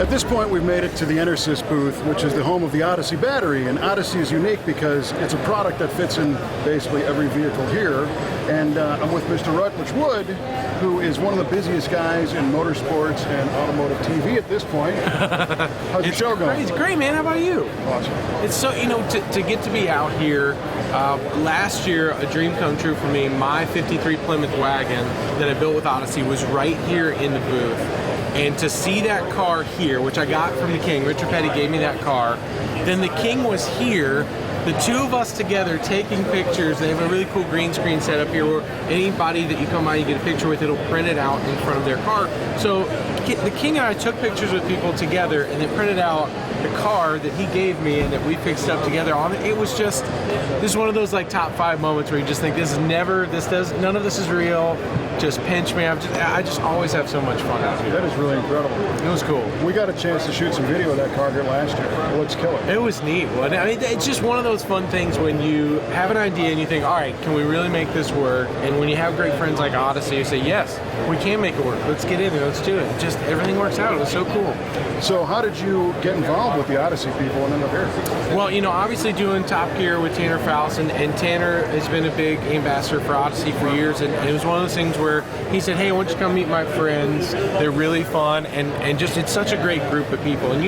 At this point, we've made it to the Enersys booth, which is the home of the Odyssey Battery. And Odyssey is unique because it's a product that fits in basically every vehicle here. And I'm with Mr. Rutledge Wood, who is one of the busiest guys in motorsports and automotive TV at this point. How's your show going? It's great, man. How about you? Awesome. It's so, to get to be out here, last year, a dream come true for me. My 53 Plymouth wagon that I built with Odyssey was right here in the booth. And to see that car here, which I got from the King, Richard Petty gave me that car, then the King was here, the two of us together taking pictures. They have a really cool green screen set up here where anybody that you come by, you get a picture with, it'll print it out in front of their car. So the King and I took pictures with people together and then printed out the car that he gave me and that we fixed up together on it. It was just, this is one of those like top 5 moments where you just think none of this is real. Just pinch me. I just always have so much fun out here. That is really incredible. It was cool. We got a chance to shoot some video of that car here last year. It looks killer. It was neat. I mean, it's just one of those fun things when you have an idea and you think, all right, can we really make this work? And when you have great friends like Odyssey, you say, yes, we can make it work. Let's get in there. Let's do it. Just everything works out. It was so cool. So how did you get involved with the Odyssey people and end up here? Well, obviously doing Top Gear with Tanner Faust, and Tanner has been a big ambassador for Odyssey for years, and it was one of those things where he said, hey, why don't you come meet my friends? They're really fun, and just it's such a great group of people. And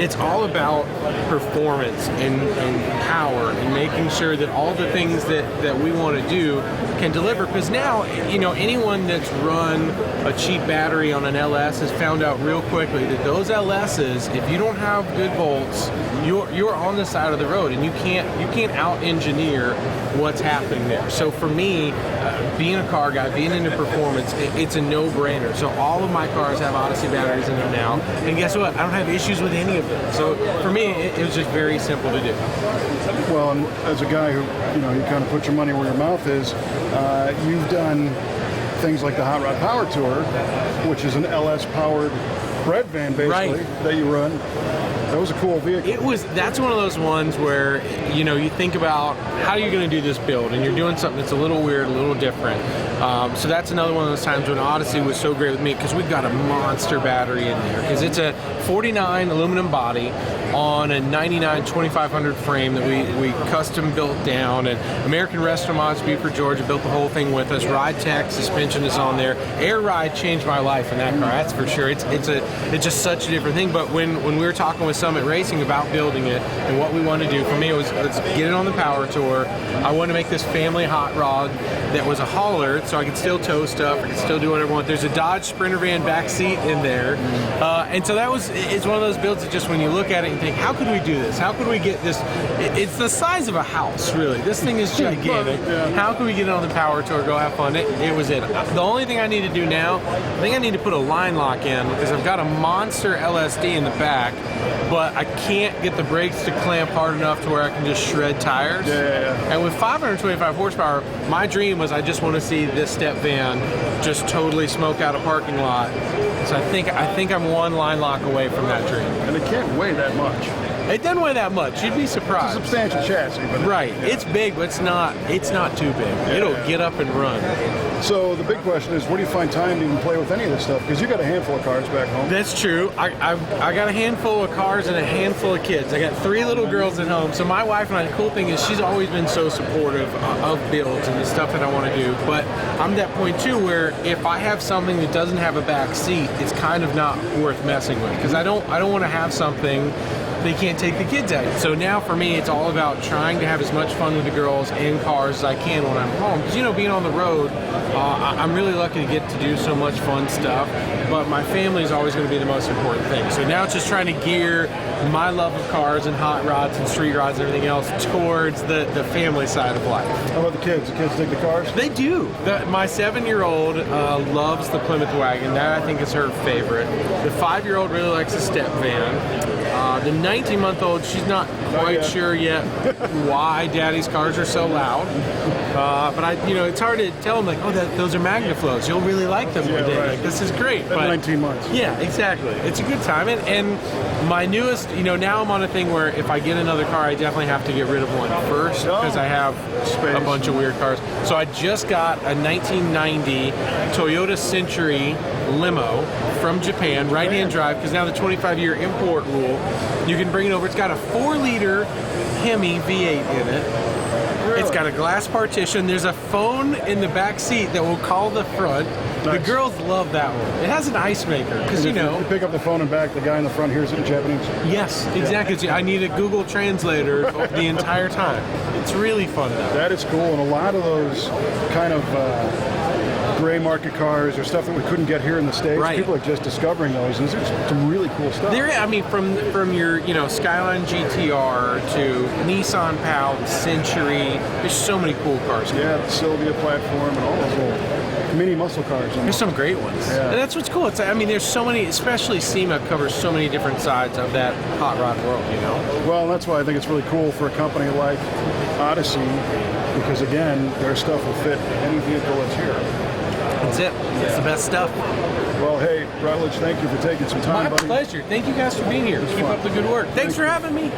it's all about performance and power and making sure that all the things that we want to do can deliver. Because now, anyone that's run a cheap battery on an LS has found out real quickly that those LSs, if you don't have good volts, you're on the side of the road, and you can't out-engineer what's happening there. So for me, being a car guy, being into performance, it's a no-brainer. So all of my cars have Odyssey batteries in them now, and guess what? I don't have issues with any of them. So for me, it was just very simple to do. Well, and as a guy who, you kind of put your money where your mouth is, you've done things like the Hot Rod Power Tour, which is an LS-powered bread van, basically, that you run. That was a cool vehicle. That's one of those ones where, you think about how you're going to do this build, and you're doing something that's a little weird, a little different. So that's another one of those times when Odyssey was so great with me, because we've got a monster battery in there. Because it's a 49 aluminum body on a 99 2500 frame that we custom built down, and American Resto Mods, Beaufort, Georgia, built the whole thing with us. Ride Tech suspension is on there. Air Ride changed my life in that car, that's for sure. It's just such a different thing. But when we were talking with Summit Racing about building it and what we want to do, for me it was, let's get it on the power tour. I want to make this family hot rod that was a hauler, so I could still tow stuff, I could still do whatever I want. There's a Dodge Sprinter van back seat in there, and so it's one of those builds that just when you look at it and think, how could we do this? How could we get this? It's the size of a house, really. This thing is gigantic. How can we get it on the power tour, go have fun? It was it. The only thing I need to do now, I think I need to put a line lock in, because I've got a monster LSD in the back, but I can't get the brakes to clamp hard enough to where I can just shred tires. And with 525 horsepower, my dream was I just want to see this step van just totally smoke out a parking lot. So I think I'm one line lock away from that dream. And it can't weigh that much. It doesn't weigh that much. You'd be surprised. It's a substantial chassis. But right. It's big, but it's not too big. It'll get up and run. So the big question is, where do you find time to even play with any of this stuff? Because you got a handful of cars back home. That's true. I got a handful of cars and a handful of kids. I got 3 little girls at home. So my wife and I, the cool thing is she's always been so supportive of builds and the stuff that I want to do. But I'm at that point too where if I have something that doesn't have a back seat, it's kind of not worth messing with, because I don't want to have something they can't take the kids out. So now for me, it's all about trying to have as much fun with the girls in cars as I can when I'm home. Because being on the road, I'm really lucky to get to do so much fun stuff, but my family is always going to be the most important thing. So now it's just trying to gear my love of cars and hot rods and street rods and everything else towards the family side of life. How about the kids? The kids dig the cars? They do. My 7-year-old loves the Plymouth wagon. That I think is her favorite. The 5-year-old really likes the step van. The 19-month-old, she's not quite sure yet why Daddy's cars are so loud. But it's hard to tell them, like, oh, those are MagnaFlows. You'll really like them one day. Like, this is great. At 19 months. Yeah, exactly. It's a good time. And my newest you know, now I'm on a thing where if I get another car, I definitely have to get rid of one first because I have a bunch of weird cars. So I just got a 1990 Toyota Century limo from Japan, right-hand drive, because now the 25-year import rule, you can bring it over. It's got a 4-liter Hemi V8 in it. It's got a glass partition. There's a phone in the back seat that will call the front. Nice. The girls love that one. It has an ice maker because, you know. You pick up the phone and back, the guy in the front hears it in Japanese. Yes, exactly. Yeah. I need a Google Translator the entire time. It's really fun though. That is cool, and a lot of those kind of gray market cars or stuff that we couldn't get here in the States, Right. people are just discovering those, and there's some really cool stuff. There, I mean, from your, you know, Skyline GTR to Nissan Pal, Century. There's so many cool cars. Yeah, the Sylvia platform and all those little mini muscle cars. There's some great ones. Yeah. And that's what's cool. It's, I mean, there's so many, especially SEMA covers so many different sides of that hot rod world, you know? Well, that's why I think it's really cool for a company like Odyssey, because again, their stuff will fit any vehicle that's here. That's it. It's the best stuff. Well, hey, Rutledge, thank you for taking some time, My buddy. pleasure. Thank you guys for being here. Keep fun. up the good work. Thanks for having me.